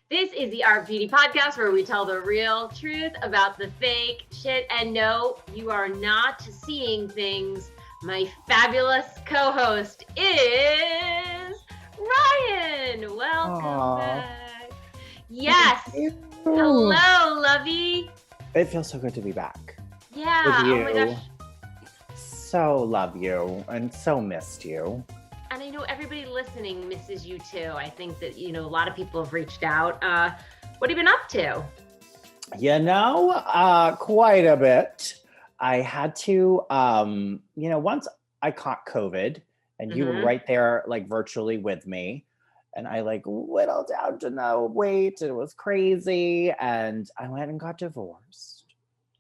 This is the Art Beauty Podcast where we tell the real truth about the fake shit. And no, you are not seeing things. My fabulous co-host is Ryan. Welcome back. Yes. Hello, lovey. It feels so good to be back. Yeah. With you. Oh my gosh. So love you and so missed you. And I know everybody listening misses you too. I think that, a lot of people have reached out. What have you been up to? Quite a bit. I had to, once I caught COVID and you were right there, like virtually with me, and I like whittled down to no weight. It was crazy. And I went and got divorced,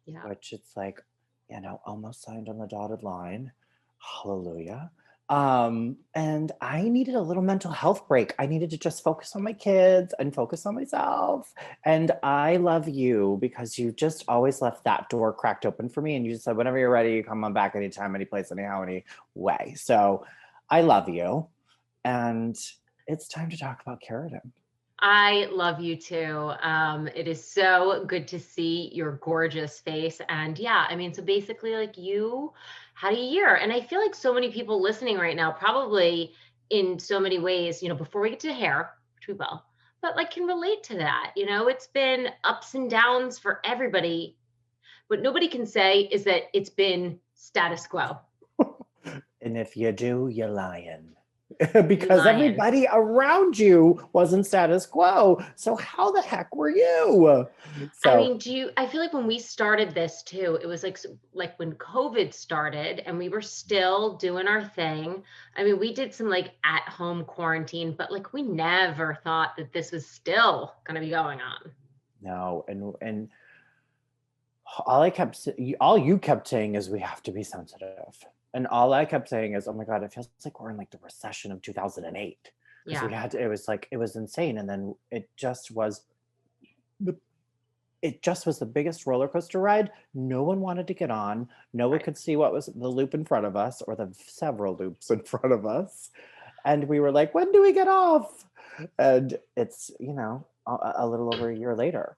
which it's like, almost signed on the dotted line. Hallelujah. And I needed a little mental health break. I needed to just focus on my kids and focus on myself. And I love you because you just always left that door cracked open for me. And you just said, whenever you're ready, you come on back anytime, any place, anyhow, any way. So I love you. And it's time to talk about keratin. I love you too. It is so good to see your gorgeous face. And so basically like you had a year, and I feel like so many people listening right now, probably in so many ways, before we get to hair, which we will, but like can relate to that. It's been ups and downs for everybody. What nobody can say is that it's been status quo. And if you do, you're lying. Because everybody around you was in status quo. So how the heck were you? I feel like when we started this too, it was like when COVID started and we were still doing our thing. I mean, we did some like at home quarantine, but like we never thought that this was still going to be going on. No. And all you kept saying is we have to be sensitive. And all I kept saying is, oh my God, it feels like we're in like the recession of 2008. Because it was insane. And then it just was the biggest roller coaster ride. No one wanted to get on. No one could see what was the loop in front of us or the several loops in front of us. And we were like, when do we get off? And it's, a little over a year later.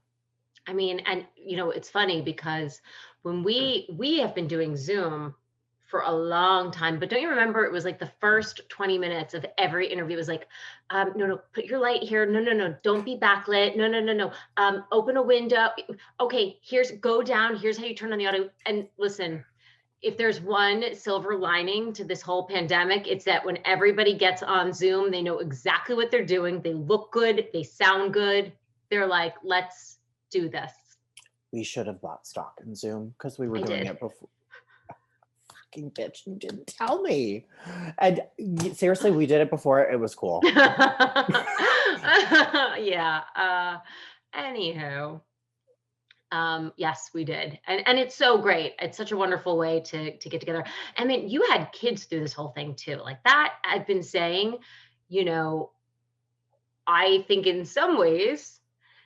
I mean, and it's funny because when we have been doing Zoom for a long time, but don't you remember it was like the first 20 minutes of every interview was like, no, put your light here. No, don't be backlit. No. Open a window. Okay, go down. Here's how you turn on the audio. And listen, if there's one silver lining to this whole pandemic, it's that when everybody gets on Zoom, they know exactly what they're doing. They look good. They sound good. They're like, let's do this. We should have bought stock in Zoom because we were doing it before. Fucking bitch, you didn't tell me. And seriously, we did it before. It was cool. Anywho, yes, we did. And it's so great. It's such a wonderful way to get together. I mean, you had kids through this whole thing too. Like that, I've been saying, I think in some ways,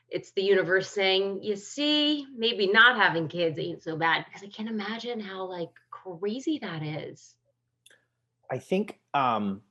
it's the universe saying, you see, maybe not having kids ain't so bad, because I can't imagine how like crazy that is. I think none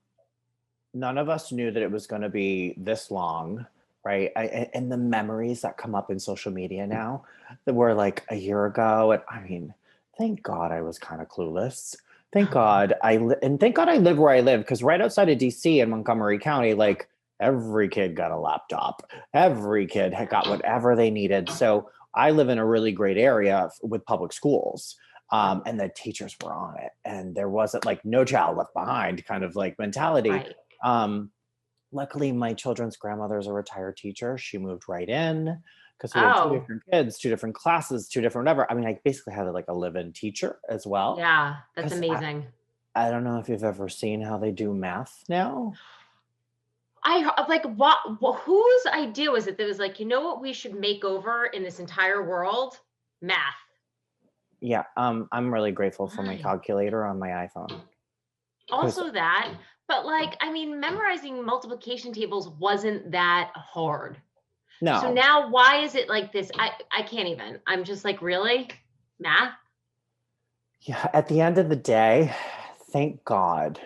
of us knew that it was going to be this long, right? And the memories that come up in social media now that were like a year ago. And I mean, thank God I was kind of clueless. Thank God thank God I live where I live, because right outside of DC in Montgomery County, like, every kid got a laptop. Every kid had got whatever they needed. So I live in a really great area with public schools. And the teachers were on it. And there wasn't like no child left behind kind of like mentality. Right. Luckily, my children's grandmother is a retired teacher. She moved right in because we had 2 different kids, 2 different classes, 2 different whatever. I mean, I basically had like a live-in teacher as well. Yeah, that's amazing. I don't know if you've ever seen how they do math now. I like whose idea was it that was like, what we should make over in this entire world? Math. Yeah, I'm really grateful for my calculator on my iPhone. Also that, but like, I mean, memorizing multiplication tables wasn't that hard. No. So now why is it like this? I can't even. I'm just like, really? Math? Yeah, at the end of the day, thank God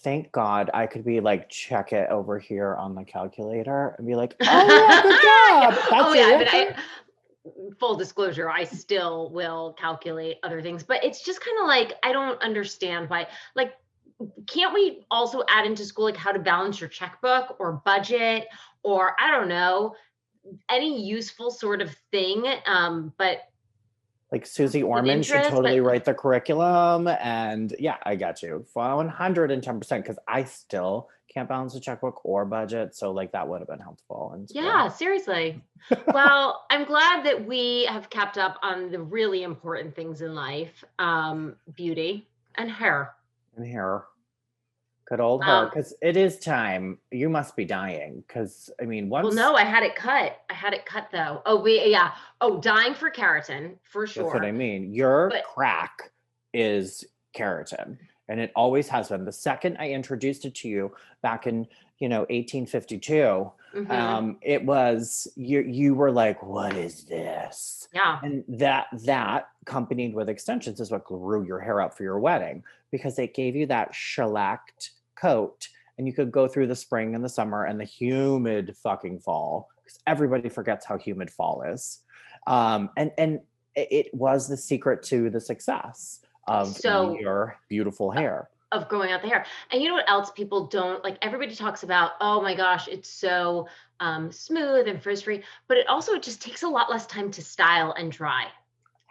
Thank God I could be like, check it over here on the calculator and be like, oh yeah, good job. Oh That's yeah, your I mean, answer. full disclosure, I still will calculate other things, but it's just kind of like I don't understand why. Like, can't we also add into school like how to balance your checkbook or budget or I don't know, any useful sort of thing? But Like Susie with Orman should interest, totally but write the curriculum. And yeah, I got you. 110%. Because I still can't balance a checkbook or budget. So like that would have been helpful in school. yeah, seriously. Well, I'm glad that we have kept up on the really important things in life, beauty and hair. And hair. Good old hair. Um, Because it is time. You must be dying. Because I mean, well, once no, I had it cut. I had it cut though. Oh, yeah. Oh, dying for keratin for that's what I sure. mean. Your But crack is keratin, and it always has been. The second I introduced it to you back in 1852, mhm, it was you were like, "What is this?" yeah. And that accompanied with extensions is what grew your hair up for your wedding because it gave you that shellacked coat, and you could go through the spring and the summer and the humid fucking fall because everybody forgets how humid fall is. And it was the secret to the success of So your beautiful hair. of growing out the hair. And you know what else people don't like? Everybody talks about, oh my gosh, it's so smooth and frizz free, but it also just takes a lot less time to style and dry.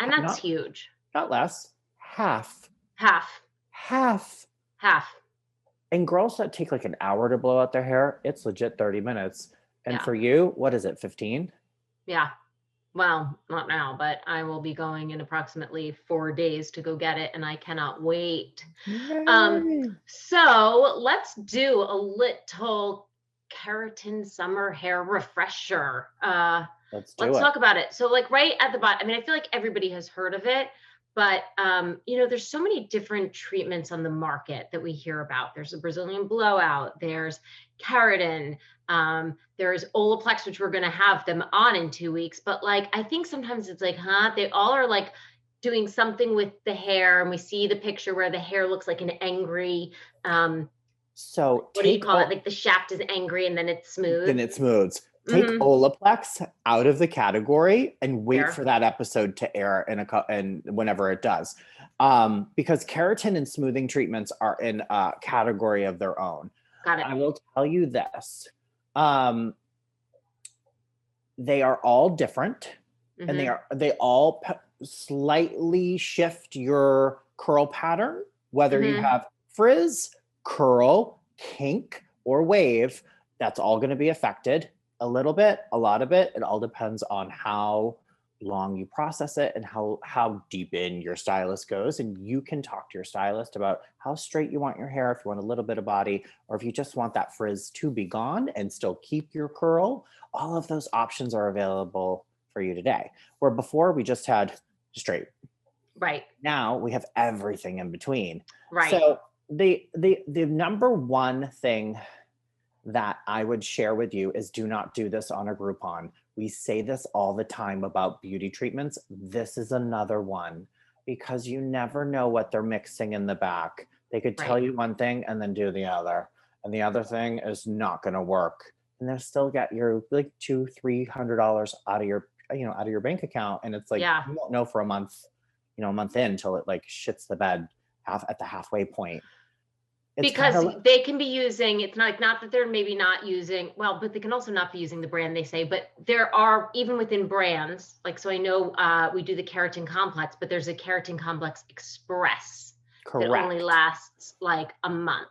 And that's Not huge. not less, half, Half, half. half. And girls that take like an hour to blow out their hair, it's legit 30 minutes. And Yeah. for you, what is it, 15? Yeah. Well, not now, but I will be going in approximately 4 days to go get it, and I cannot wait. Um, Yay. so let's do a little keratin summer hair refresher. Let's do Let's it. talk about it. So, like right at the bottom, I mean, I feel like everybody has heard of it, but there's so many different treatments on the market that we hear about. There's a Brazilian blowout, there's keratin, there's Olaplex, which we're gonna have them on in 2 weeks. But like I think sometimes it's like, huh, they all are like doing something with the hair, and we see the picture where the hair looks like an angry, So what do you take call it? Like the shaft is angry and then it's then smooth. it smooths. Take Hmm. Olaplex out of the category and wait for There. that episode to air and whenever it does, because keratin and smoothing treatments are in a category of their own. Got it. I will tell you this: um, they are all different, and Hmm. they all slightly shift your curl pattern, whether you Hmm. have frizz, curl, kink, or wave. That's all going to be affected a little bit, a lot of it. It all depends on how long you process it and how deep in your stylist goes. And you can talk to your stylist about how straight you want your hair, if you want a little bit of body, or if you just want that frizz to be gone and still keep your curl. All of those options are available for you today. Where before we just had straight. Right. Now we have everything in between. Right. So the number one thing that I would share with you is do not do this on a Groupon. We say this all the time about beauty treatments. This is another one because you never know what they're mixing in the back. They could tell Right. you one thing and then do the other, and the other thing is not going to work. And they'll still get your like $200-300 out of your out of your bank account, and it's like Yeah. you won't know for a month, a month in until it like shits the bed at the halfway point. It's kind Because of they can be using, it's not like, not that they're maybe not using, well, but they can also not be using the brand they say, but there are even within brands, like, so I know we do the Keratin Complex, but there's a Keratin Complex Express that only correct. lasts like a month.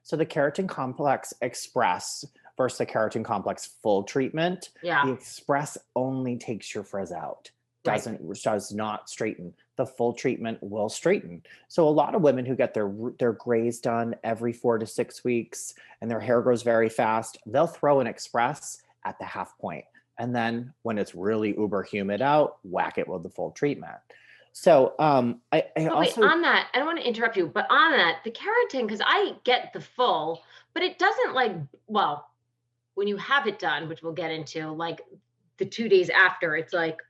So the Keratin Complex Express versus the Keratin Complex Full treatment, the Yeah. Express only takes your frizz out, Right. does not straighten. The full treatment will straighten. So a lot of women who get their grays done every 4 to 6 weeks and their hair grows very fast, they'll throw an Express at the half point. And then when it's really uber humid out, whack it with the full treatment. So I But wait, also on that, I don't want to interrupt you, but on that, the keratin, because I get the full, but it doesn't like, well, when you have it done, which we'll get into, like the 2 days after, it's like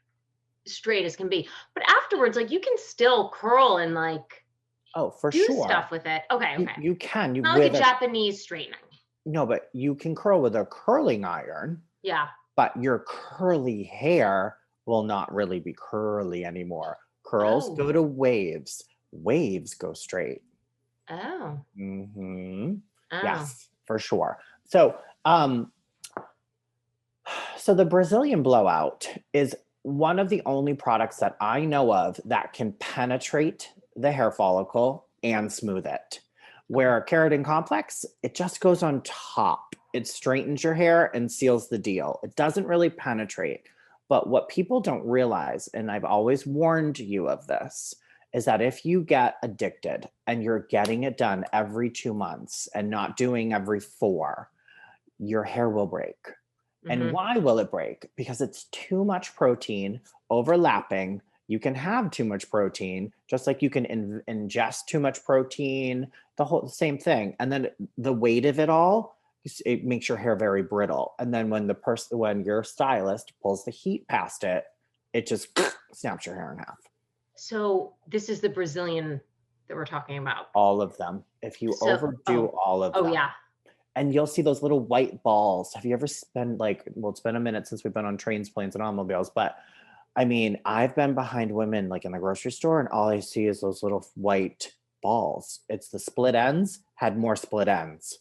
straight as can be. But afterwards, like you can still curl and like Oh, for do sure. stuff with it. Okay, You okay. you can, you Not like a with a Japanese straightening. no, but you can curl with a curling iron, Yeah. but your curly hair will not really be curly anymore. Curls Oh. go to waves. Waves go straight. Oh. Hmm. Oh. Yes, for sure. So the Brazilian Blowout is one of the only products that I know of that can penetrate the hair follicle and smooth it. Okay. Where Keratin Complex, it just goes on top. It straightens your hair and seals the deal. It doesn't really penetrate. But what people don't realize, and I've always warned you of this, is that if you get addicted and you're getting it done every 2 months and not doing every four, your hair will break. And Hmm. why will it break? Because it's too much protein overlapping. You can have too much protein, just like you can ingest too much protein, the same thing. And then the weight of it all, it makes your hair very brittle. And then when your stylist pulls the heat past it, it just snaps your hair in half. So this is the Brazilian that we're talking about. All of them. If you So, overdo oh, all of oh them, yeah. and you'll see those little white balls. Have you ever spent like, well, it's been a minute since we've been on trains, planes, and automobiles, but I mean, I've been behind women like in the grocery store, and all I see is those little white balls. It's the split ends, had more split ends.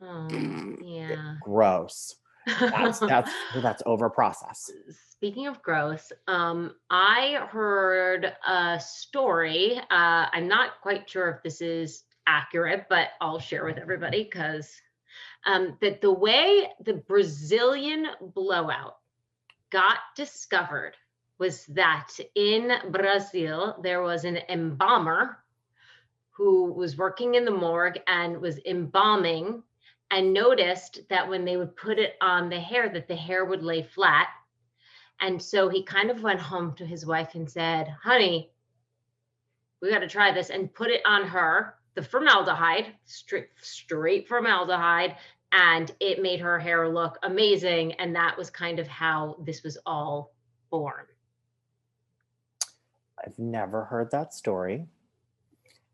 Yeah. Gross. That's over process. Speaking of gross, I heard a story. I'm not quite sure if this is accurate, but I'll share with everybody because that the way the Brazilian blowout got discovered was that in Brazil, there was an embalmer who was working in the morgue and was embalming and noticed that when they would put it on the hair, that the hair would lay flat. And so he kind of went home to his wife and said, honey, we got to try this, and put it on her, the formaldehyde, straight formaldehyde. And it made her hair look amazing. And that was kind of how this was all born. I've never heard that story.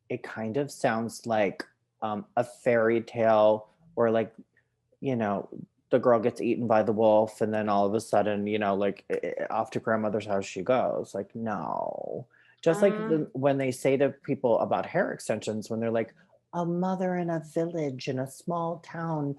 It kind of sounds like a fairy tale where, like, you know, the girl gets eaten by the wolf, and then all of a sudden, like off to grandmother's house she goes. Like, no. Just like Um, when they say to people about hair extensions, when they're like, a mother in a village in a small town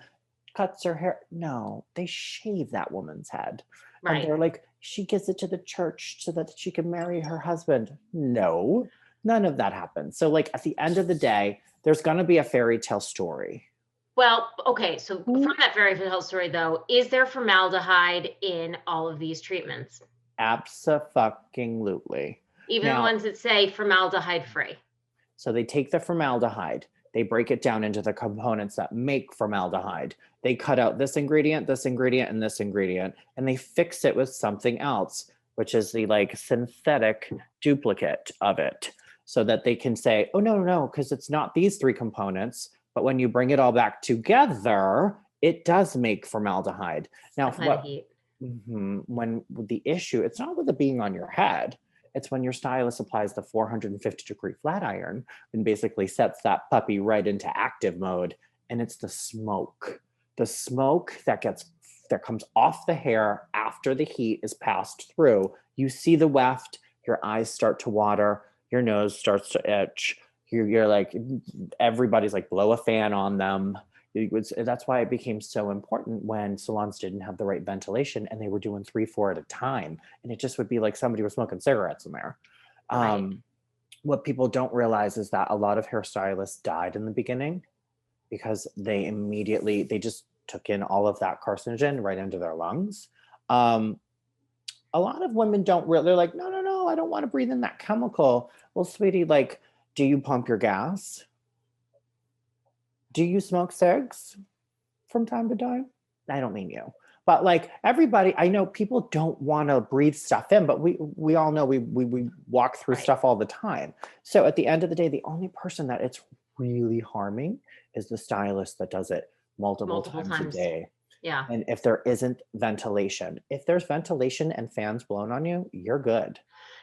cuts her hair. No, they shave that woman's head. And right. they're like, she gives it to the church so that she can marry her husband. No, none of that happens. So, like, at the end of the day, there's going to be a fairy tale story. Well, okay. So from that fairy tale story, though, is there formaldehyde in all of these treatments? Abso-fucking-lutely. Even the Now, ones that say formaldehyde free? so they take the formaldehyde, they break it down into the components that make formaldehyde. They cut out this ingredient, and this ingredient, and they fix it with something else, which is the like synthetic duplicate of it, so that they can say, oh, no, no, no, because it's not these three components. But when you bring it all back together, it does make formaldehyde. Now, Apply the heat. when the issue, it's not with it being on your head. It's when your stylist applies the 450-degree flat iron and basically sets that puppy right into active mode. And it's the smoke. The smoke that comes off the hair after the heat is passed through. You see the weft, your eyes start to water, your nose starts to itch. You're like, everybody's like, blow a fan on them. That's why it became so important when salons didn't have the right ventilation and they were doing 3, 4 at a time, and it just would be like somebody was smoking cigarettes in there. Right. What people don't realize is that a lot of hairstylists died in the beginning because they just took in all of that carcinogen right into their lungs. um, a lot of women don't really, they're like, no, no, no, I don't want to breathe in that chemical. Well, sweetie, like, do you pump your gas? Do you smoke cigs from time to time? I don't mean you, but like everybody, I know people don't want to breathe stuff in, but we all know we walk through Right. stuff all the time. So at the end of the day, the only person that it's really harming is the stylist that does it multiple Multiple times a times. day. Yeah. And if there isn't ventilation, if there's ventilation and fans blown on you, you're good.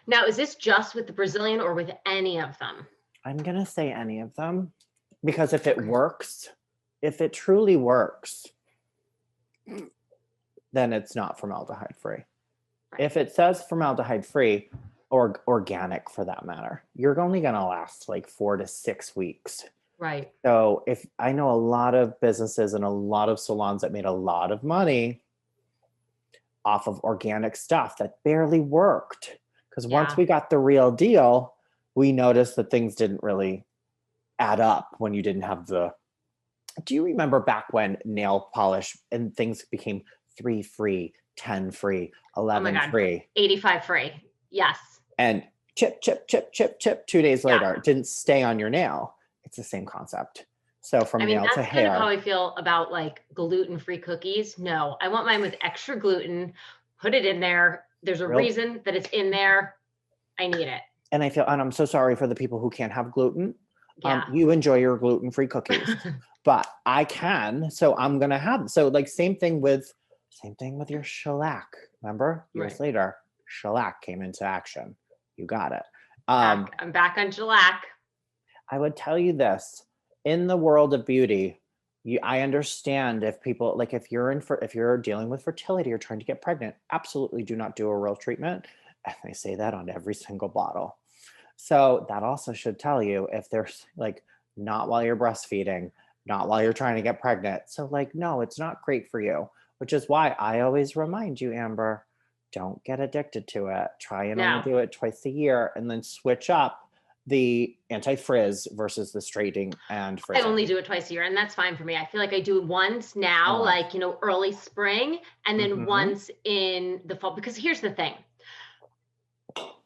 Now, is this just with the Brazilian or with any of them? I'm going to say any of them because if it Okay. works, if it truly works, then it's not formaldehyde free. Right. If it says formaldehyde free or organic for that matter, you're only going to last like 4 to 6 weeks. Right. So if I know a lot of businesses and a lot of salons that made a lot of money off of organic stuff that barely worked. Because once Yeah. we got the real deal, we noticed that things didn't really add up when you didn't have the. Do you remember back when nail polish and things became 3 free, 10 free, Oh my 11 God. free? 85 free. Yes. And chip, chip, chip, chip, chip, 2 days Yeah. later, it didn't stay on your nail. It's the same concept. So from I mean, nail to that's kind of how hair. I feel about like gluten-free cookies. No, I want mine with extra gluten. Put it in there. There's a Real, reason that it's in there. I need it. and I feel, and I'm so sorry for the people who can't have gluten. Yeah. You enjoy your gluten-free cookies, but I can, so I'm gonna have. So like same thing with your shellac. Remember, years Right. later, shellac came into action. You got it. I'm back on shellac. I would tell you this: in the world of beauty, I understand if people like if you're dealing with fertility or trying to get pregnant, absolutely do not do a real treatment. And they say that on every single bottle. So that also should tell you if there's like not while you're breastfeeding, not while you're trying to get pregnant. So like, no, it's not great for you, which is why I always remind you, Amber, don't get addicted to it. Try and only No, do it twice a year and then switch up the anti-frizz versus the straightening and I only frizzing. do it twice a year, and that's fine for me. I feel like I do it once now, Oh, like, early spring, and then mm-hmm. once in the fall. Because here's the thing.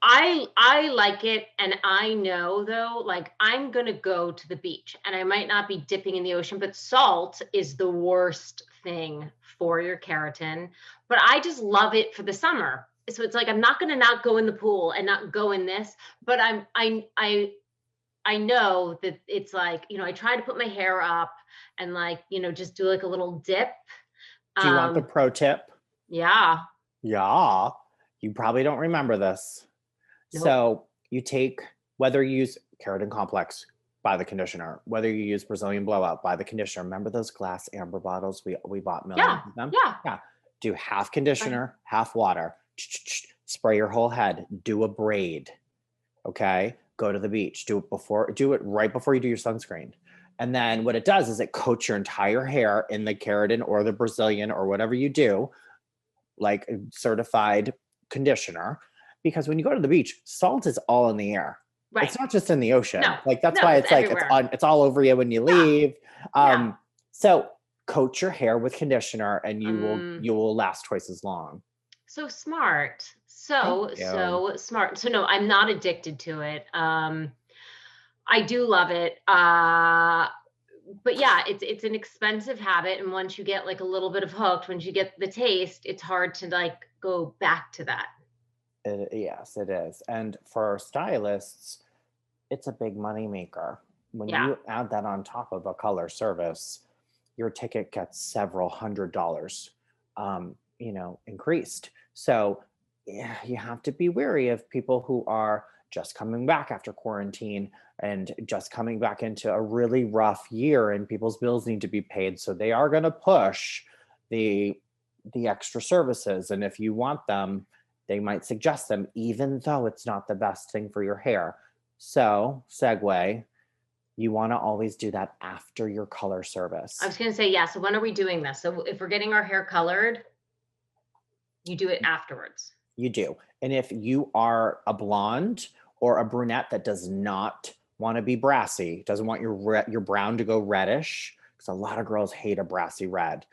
I like it, and I know though, like I'm gonna go to the beach and I might not be dipping in the ocean, but salt is the worst thing for your keratin. But I just love it for the summer. So it's like I'm not gonna not go in the pool and not go in this, but I know that it's like, I try to put my hair up and like, just do like a little dip. Do you want the Um, pro tip? yeah, Yeah, you probably don't remember this. nope. So you take, whether you use Keratin Complex, buy the conditioner. Whether you use Brazilian Blowout, buy the conditioner. Remember those glass amber bottles? We bought Yeah, millions of them. yeah. Yeah. Do half Right. conditioner, half water. Spray your whole head. Do a braid. Okay. Go to the beach. Do it right before you do your sunscreen. And then what it does is it coats your entire hair in the keratin or the Brazilian or whatever you do, like a certified conditioner. Because when you go to the beach, salt is all in the air. Right. It's not just in the ocean. No, Like that's no, why it's it's like it's everywhere. on. It's all over you when you Yeah, leave. yeah. So coat your hair with conditioner, and you will Um, you will last twice as long. so smart. Thank So, you. so smart. So no, I'm not addicted to it. I do love it. But yeah, it's an expensive habit. And once you get like a little bit of hooked, once you get the taste, it's hard to like go back to that. Yes, it is. And for stylists, it's a big money maker. When Yeah. you add that on top of a color service, your ticket gets several $100s, increased. So yeah, you have to be wary of people who are just coming back after quarantine and just coming back into a really rough year, and people's bills need to be paid. So they are going to push the extra services, and if you want them, they might suggest them, even though it's not the best thing for your hair. So, segue, you want to always do that after your color I service. was going to say, yeah. So when are we doing this? So if we're getting our hair colored, you do it afterwards. You do. And if you are a blonde or a brunette that does not want to be brassy, doesn't want your brown to go reddish, because a lot of girls hate a brassy red,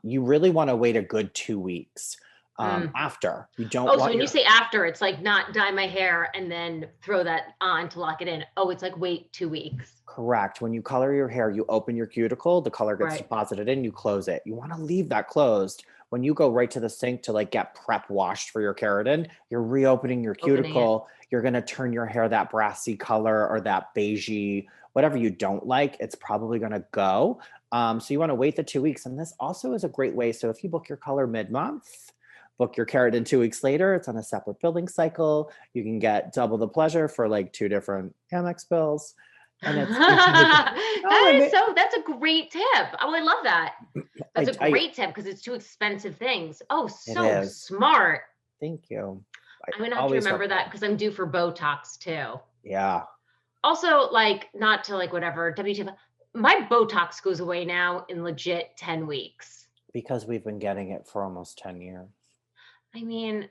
you really want to wait a good 2 weeks Mm. after. You don't Oh, so want when you your. say after, it's like not dye my hair and then throw that on to lock it in. Oh, it's like wait 2 weeks. Correct. When you color your hair, you open your cuticle, the color gets Right. deposited in, you close it. You want to leave that closed. When you go right to the sink to like get prep washed for your keratin, you're reopening your Opening it. cuticle. You're going to turn your hair that brassy color or that beigey, whatever you don't like, it's probably going to go. So you want to wait the 2 weeks. And this also is a great way. So if you book your color mid-month, book your keratin 2 weeks later. It's on a separate billing cycle. You can get double the pleasure for like 2 different Amex bills. And it's no, I mean, That's a great tip. Oh, I love that. That's a I great tip because it's two expensive things. Oh, it so is. smart. Thank you. I I'm gonna have to always remember that recommend. because I'm due for Botox too. Yeah, Also, like, not to like whatever, WTF, my Botox goes away now in legit 10 weeks. because we've been getting it for almost 10 years. I mean,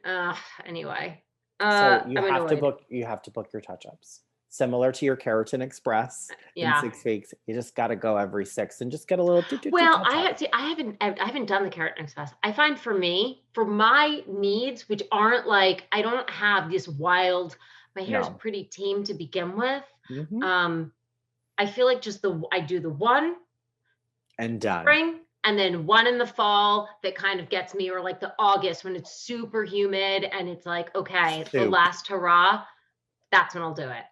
anyway, So you I'm have to annoyed. book your touch-ups. Similar to your Keratin Express in Yeah. 6 weeks. You just got to go every 6 and just get a little Well, touch-up. I haven't done the Keratin Express. I find for me, for my needs, which aren't like, I don't have this wild, my hair is No. pretty tame to begin with. Hmm. I feel like I do the one And done. spring and then one in the fall that kind of gets me, or like the August when it's super humid and it's like, okay, it's the Soup. last hurrah. That's when I'll do it.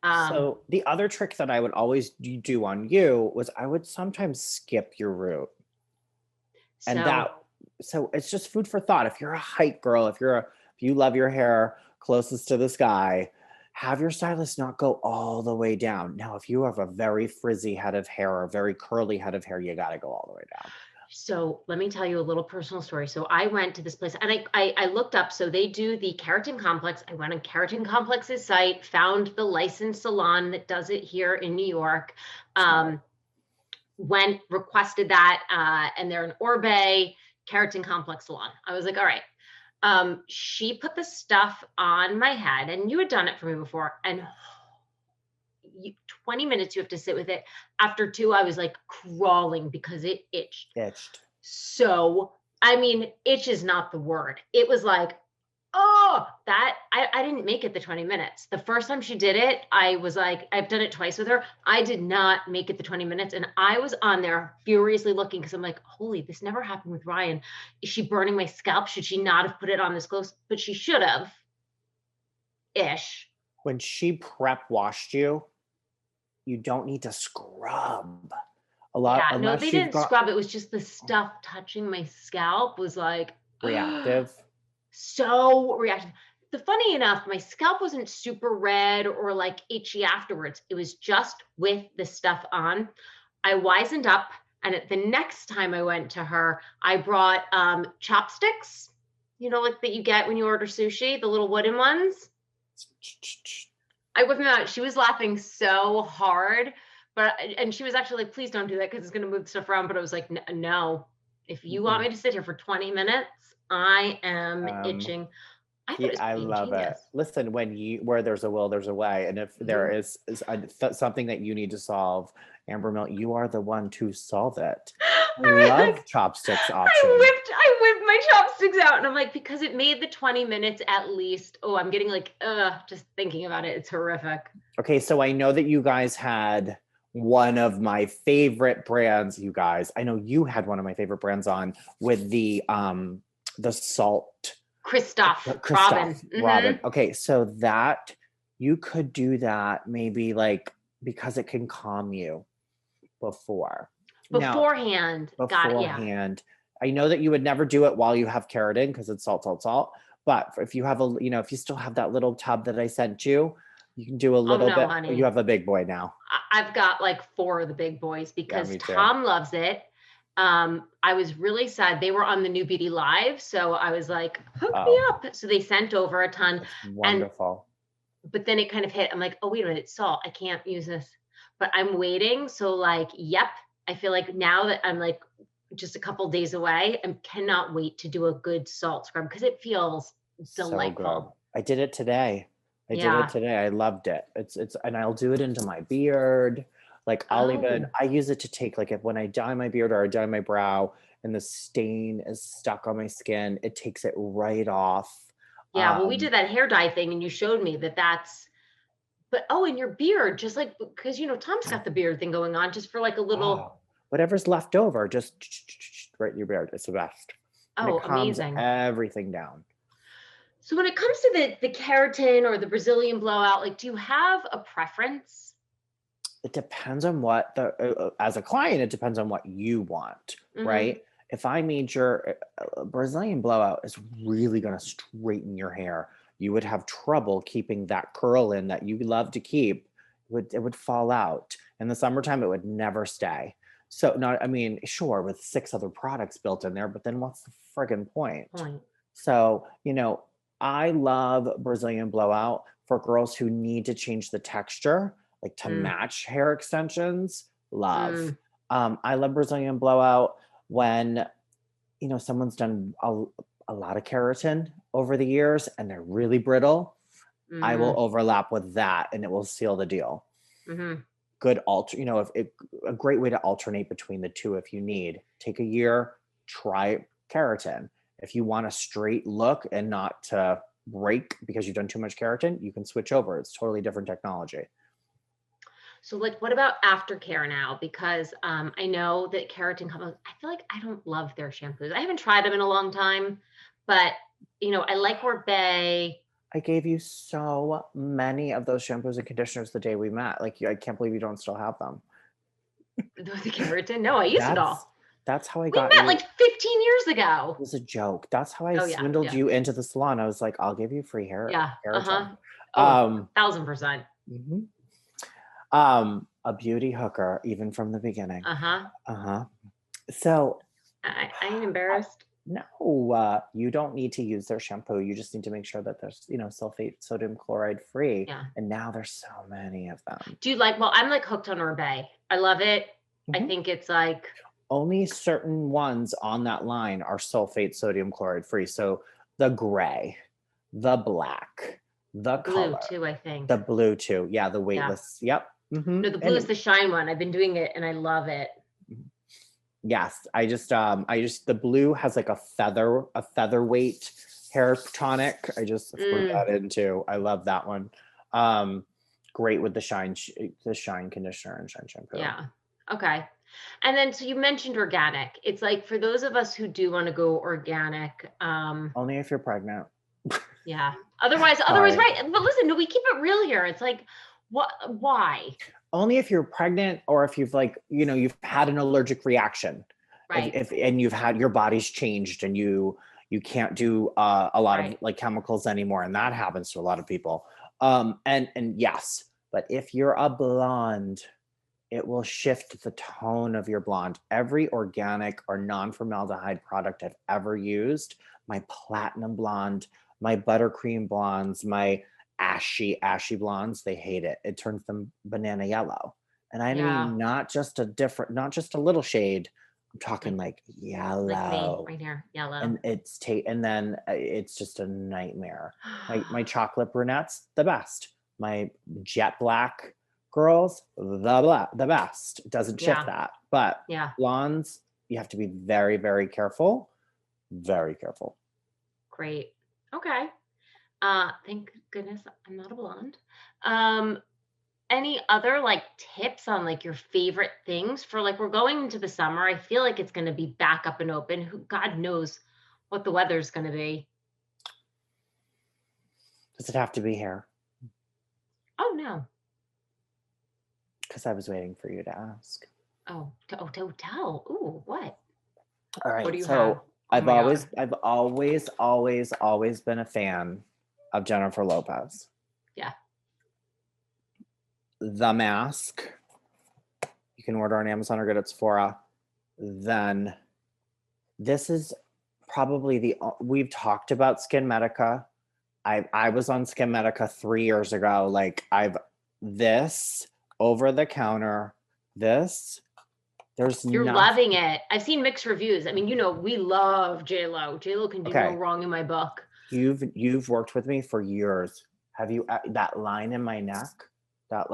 So the other trick that I would always do on you was I would sometimes skip your root. And So so it's just food for thought. If you're a height girl, if you love your hair closest to the sky, have your stylist not go all the way down. Now, if you have a very frizzy head of hair or a very curly head of hair, you got to go all the way down. So let me tell you a little personal story. So I went to this place and I looked up. So they do the Keratin Complex. I went on Keratin Complex's site, found the licensed salon that does it here in New York. Smart. Went, requested that, and they're an Orbe Keratin Complex salon. I was like, all right. She put the stuff on my head, and you had done it for me before, and 20 minutes you have to sit with it. After 2, I was like crawling because it itched. Itched. So, I mean, itch is not the word. It was like, oh, that I didn't make it the 20 minutes. The first time she did it, I was like, I've done it twice with her. I did not make it the 20 minutes. And I was on there furiously looking because I'm like, holy, this never happened with Ryan. Is she burning my scalp? Should she not have put it on this close? But she should have ish. When she prep washed you, you don't need to scrub a lot Yeah, no, they unless you've didn't got scrub. It was just the stuff touching my scalp was like, reactive. so reactive. The funny enough, my scalp wasn't super red or like itchy afterwards. It was just with the stuff on. I wisened up, and the next time I went to her, I brought chopsticks, like that you get when you order sushi, the little wooden ones. I whipped them out. She was laughing so hard, and she was actually like, "Please don't do that because it's going to move stuff around." But I was like, "No, if you want me to sit here for 20 minutes, I am Um, itching." I thought it Yeah, was I pretty love it. ingenious. Listen, where there's a will, there's a way. And if there Mhm. is something that you need to solve, Amber Mill, you are the one to solve it. I I was love like, chopsticks option. I whipped my chopsticks out, and I'm like, because it made the 20 minutes at least. Oh, I'm getting like, just thinking about it. It's horrific. Okay, so I know that you guys had one of my favorite brands, you guys. I know you had one of my favorite brands on with the salt Christoph, Christoph Robin. Robin. Okay, so that you could do that maybe like because it can calm you before. Now, Beforehand. Got it. Yeah. beforehand, I know that you would never do it while you have keratin because it's salt, salt, salt. But if you have if you still have that little tub that I sent you, you can do a Oh little no, bit. You honey. have a big boy now. I've got like 4 of the big boys Yeah, because me too. Tom loves it. I was really sad. They were on the New Beauty Live, so I was like, hook me Oh, up. So they sent over a ton. that's And wonderful. but then it kind of hit. I'm like, oh, wait a minute, it's salt. I can't use this. But I'm waiting. So like, yep. I feel like now that I'm like just a couple days away, I cannot wait to do a good salt scrub because it feels So good. delightful. I did it today. I did it Yeah. today. I loved it. It's and I'll do it into my beard. Like Oh, I use it to take like if when I dye my beard or I dye my brow and the stain is stuck on my skin, it takes it right off. yeah. Well, we Um, did that hair dye thing and you showed me that that's, but oh, and your beard, just like, because Tom's got the beard thing going on just for like a little, oh, whatever's left over, just right in your beard. It's the best. And it oh, calms amazing. everything down. So when it comes to the keratin or the Brazilian blowout, like, do you have a preference? It depends on what as a client, it depends on what you want, Mm-hmm. right? if I made your Brazilian blowout is really going to straighten your hair. You would have trouble keeping that curl in that you love to keep. It would fall out. In the summertime, it would never stay. So not, I mean, sure, with 6 other products built in there, but then what's the friggin' point? Point. So, I love Brazilian blowout for girls who need to change the texture, like to Mm, match hair extensions. Love. mm, I love Brazilian blowout when, someone's done a lot of keratin over the years and they're really brittle. I will mm-hmm, overlap with that and it will seal the deal. mm-hmm. Good if a great way to alternate between the two if you need. Take a year, try keratin. If you want a straight look and not to break because you've done too much keratin, you can switch over. It's totally different technology. So, like, what about aftercare now? Because I know that Keratin Complex, I feel like I don't love their shampoos. I haven't tried them in a long time, but I like Bay. I gave you so many of those shampoos and conditioners the day we met. Like, I can't believe you don't still have them. The Keratin. No, I use it That's all. that's how I We got met you. like 15 years ago. It was a joke. That's how I Oh yeah, swindled yeah, you into the salon. I was like, I'll give you free hair yeah. keratin. Oh, Um, 1000%. mhm. A beauty hooker, even from the beginning. Uh-huh. Uh-huh. So I ain't embarrassed. no, you don't need to use their shampoo. You just need to make sure that there's, sulfate, sodium chloride free. Yeah. And now there's so many of them. Do you like? Well, I'm like hooked on Bay. I love it. I Mhm. think it's like Only certain ones on that line are sulfate, sodium chloride free. So the gray, the black, the blue color, too. I think. the blue too. Yeah, the Yeah. weightless. Yep. No, the blue is And the shine one. I've been doing it and I love it. yes, the blue has like a featherweight hair tonic. I just threw Mm, that in too. I love that one. Great with the shine conditioner and shine shampoo. yeah. Okay. And then so you mentioned organic. It's like for those of us who do want to go organic, Only if you're pregnant. yeah. Otherwise, Sorry. right. But listen, do we keep it real here? It's like, why? Only if you're pregnant or if you've you've had an allergic reaction. Right. If and you've had your body's changed and you can't do a lot of Right. like chemicals anymore, and that happens to a lot of people. And yes, but if you're a blonde, it will shift the tone of your blonde. Every organic or non-formaldehyde product I've ever used, my platinum blonde, my buttercream blondes, my ashy blondes, they hate it. It turns them banana yellow. And I Yeah. mean not just a little shade. I'm talking Like like like me yellow. right here. Yellow. And and then it's just a nightmare. My chocolate brunettes, the best. My jet black girls, the best. Doesn't shift Yeah. that. But Yeah. blondes, you have to be very, very careful. Very careful. Great. Okay. Thank goodness I'm not a blonde. Um, any other like tips on like your favorite things for like we're going into the summer? I feel like it's going to be back up and open. Who God knows what the weather's going to be. Does it have to be hair? Oh no. Because I was waiting for you to ask. To tell. Ooh, what? All What do right. you have? So Oh my God. I've always been a fan of Jennifer Lopez. Yeah. The Mask. You can order on Amazon or get it at Sephora. Then this is probably we've talked about Skin Medica. I was on Skin Medica 3 years ago. Like this over the counter, there's You're nothing. loving it. I've seen mixed reviews. I mean, we love J-Lo. J-Lo can do no Okay. wrong in my book. You've worked with me for years. Have you that line in my neck? That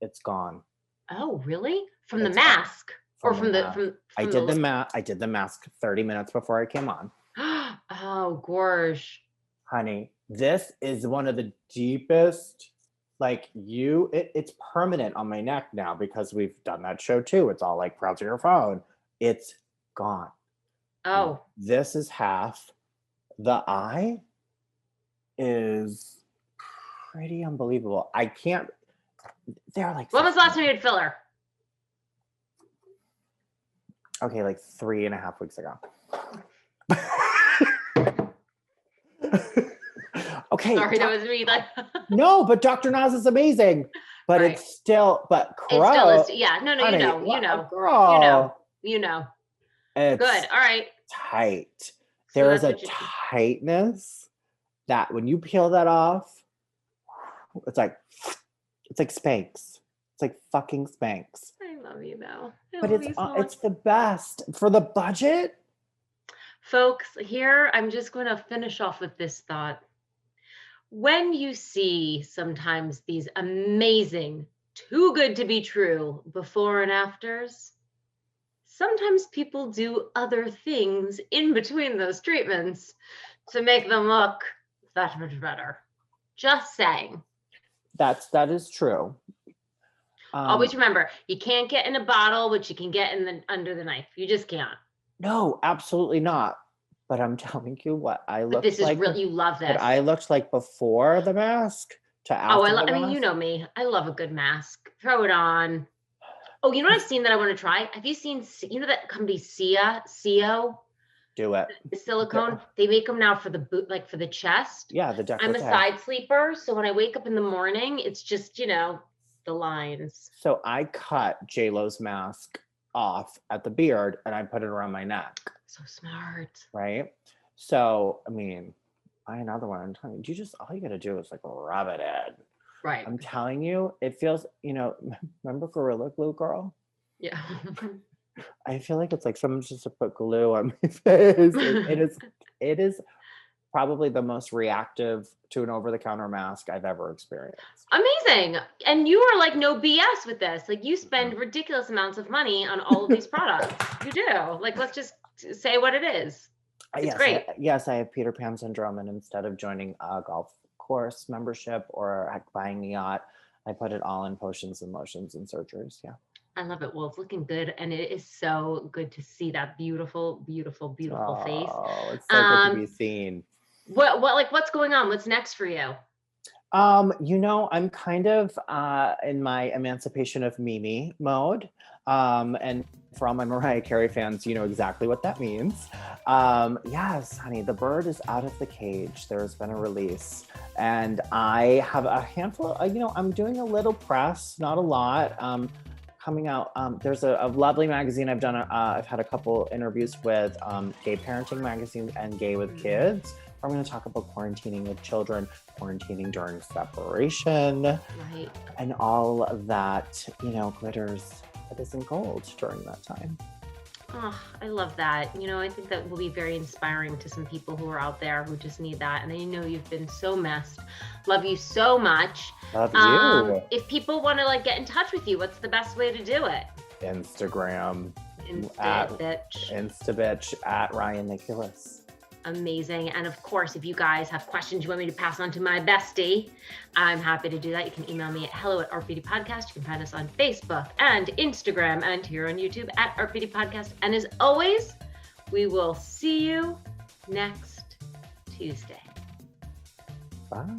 it's gone. Oh, really? From the It's gone. mask or from the mask. from I the did the mask 30 minutes before I came on. Oh, gorge. Honey, this is one of the deepest, it's permanent on my neck now because we've done that show too. It's all like proud to your phone. It's gone. Oh. This is half. The eye is pretty unbelievable. They're like, When was the last time you had filler? Okay, like 3.5 weeks ago. Okay. Sorry, that was me. Like, no, but Dr. Nas is amazing. But right. it's still, It's still Crow. yeah. No, Honey, girl. It's Good. All right. tight. So There is that's a what you. tightness that when you peel that off, it's like Spanx. It's like fucking Spanx. I love you though. But Love you so much. it's the best for the budget. Folks, here I'm just going to finish off with this thought. When you see sometimes these amazing, too good to be true before and afters, sometimes people do other things in between those treatments to make them look that much better. Just saying. That is true. Always remember, you can't get in a bottle, which you can get under the knife. You just can't. No, absolutely not. But I'm telling you what I looked like. This is real. You love this. What I looked like before the mask to after the mask. I mean, you know me. I love a good mask. Throw it on. Oh, you know what I've seen that I want to try? Have you seen, you know that company CO? Do it. The silicone. Yeah. They make them now for the boot, like for the chest. Yeah, the décolleté. I'm a side sleeper, so when I wake up in the morning, it's just, the lines. So I cut J-Lo's mask off at the beard and I put it around my neck. So smart. Right? So, I mean, buy another one. I'm telling you, all you gotta do is like rub it in. Right. I'm telling you, it feels, remember Gorilla Glue Girl? Yeah. I feel like it's like someone just to put glue on my face. It is probably the most reactive to an over-the-counter mask I've ever experienced. Amazing. And you are like no BS with this. Like you spend ridiculous amounts of money on all of these products. You do. Like, let's just say what it is. It's great. I have Peter Pan syndrome, and instead of joining a golf course membership or buying a yacht, I put it all in potions and lotions and surgeries. Yeah. I love it. Well, it's looking good, and it is so good to see that beautiful, beautiful, beautiful face. Oh, it's so good to be seen. What's going on? What's next for you? I'm kind of in my emancipation of Mimi mode. And for all my Mariah Carey fans, you know exactly what that means. Yes, honey, the bird is out of the cage. There's been a release. And I have a handful, I'm doing a little press, not a lot. Coming out, there's a lovely magazine I've done. I've had a couple interviews with Gay Parenting Magazine and Gay with Kids. I'm going to talk about quarantining with children, quarantining during separation, right, and all of that, glitters that isn't gold during that time. Oh, I love that. I think that will be very inspiring to some people who are out there who just need that. And I know you've been so messed. Love you so much. Love you. If people want to get in touch with you, what's the best way to do it? Instagram. Instabitch at Ryan Nicholas. Amazing. And of course, if you guys have questions you want me to pass on to my bestie, I'm happy to do that. You can email me at hello@ArtBeautyPodcast. You can find us on Facebook and Instagram and here on YouTube at ArtBeautyPodcast. And as always, we will see you next Tuesday. Bye.